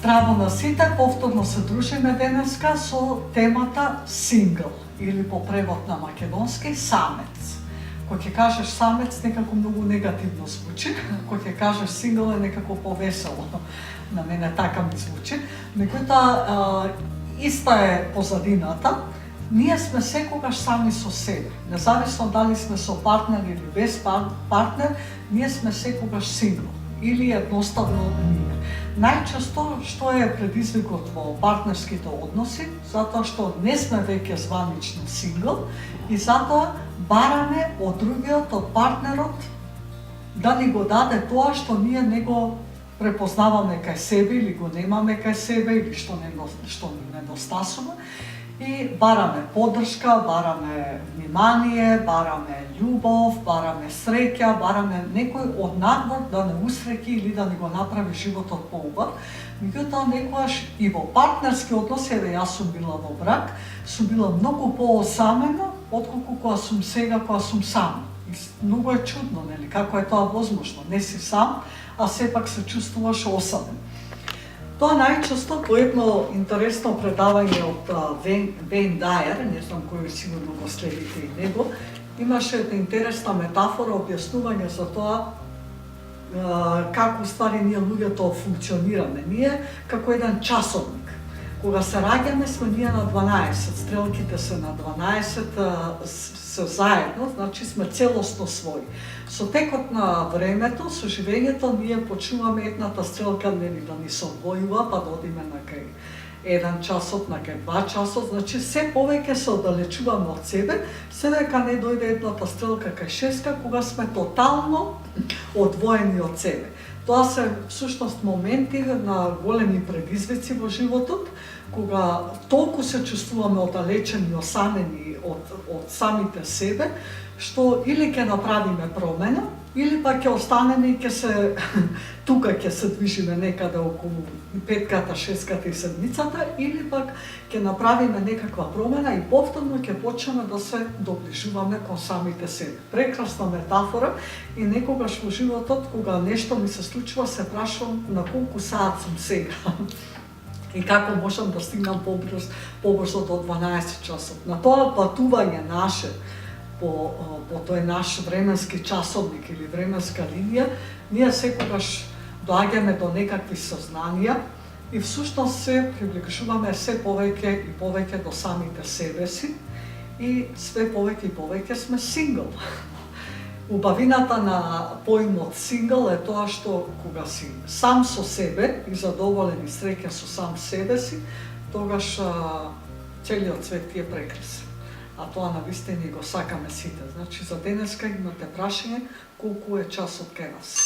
Здраво на сите, повторно се дружиме денеска со темата сингл или по превод на македонски самец. Кога ќе кажеш самец, некако многу негативно звучи, кога ќе кажеш сингл е некако повесело. На мене така ми звучи. Меѓутоа, иста е позадината. Ние сме секогаш сами со себе. Независно дали сме со партнер или без партнер, ние сме секогаш сингл или едноставно ние. Најчесто што е предизвикот во партнерските односи, затоа што не сме веќе званично сингл и затоа бараме од другиот, од партнерот, да ни го даде тоа што ние не го препознаваме кај себе или го немаме кај себе или што ни недостасува. И бараме поддршка, бараме внимание, бараме љубов, бараме среќа, бараме некој од надвор да не усреќи или да ни го направи животот поубав. Меѓутоа, некогаш и во партнерски односи, еве јас сум била во брак, сум била многу поосамена отколку кога сум сега, кога сум сам. И многу е чудно, нели, како е тоа возможно? Не си сам, а сепак се чувствуваш осамен. Тоа најчесто по едно интересно предавање од Вейн Дајер, не знам кој сигурно го следите и него, имаше една интересна метафора, објаснување за тоа како ствари ние луѓето функционираме. Ние како еден часовник. Кога се раѓаме сме ние на 12, стрелките се на 12, се заедно, значи сме целосно своји. Со текот на времето, со живењето, ние почнуваме едната стрелка нели да ни се одвојува, па да одиме на кај 1 часот, на кај 2 часот, значи се повеќе се оддалечуваме од себе, се дека не дојде едната стрелка кај 6, кога сме тотално одвоени од себе. Тоа се всушност моменти на големи предизвици во животот, кога толку се чувствуваме оддалечени и осамени од самите себе, што или ќе направиме промена, или па ќе останеме и ќе се тука ќе се движиме некаде околу 5-ката, 6-ката и 7-ницата, или пак ќе направиме некаква промена и повторно ќе почнеме да се доближуваме кон самите себе. Прекрасна метафора и некогаш во животот кога нешто ми се случува се прашувам на колку саат сум сега. И како можам да стигнам побрзо до 12 часот. На тоа патување наше по тој наш временски часовник или временска линија, ние секогаш доаѓаме до некакви сознанија и всушност се приближуваме се повеќе и повеќе до самите себе си и све повеќе и повеќе сме сингл. Убавината на поимот сингл е тоа што кога си сам со себе и задоволен и среќен со сам себе си, тогаш целиот свет ти е прекрасен. А тоа навистина го сакаме сите. Значи за денеска имате прашање колку е часот кај вас.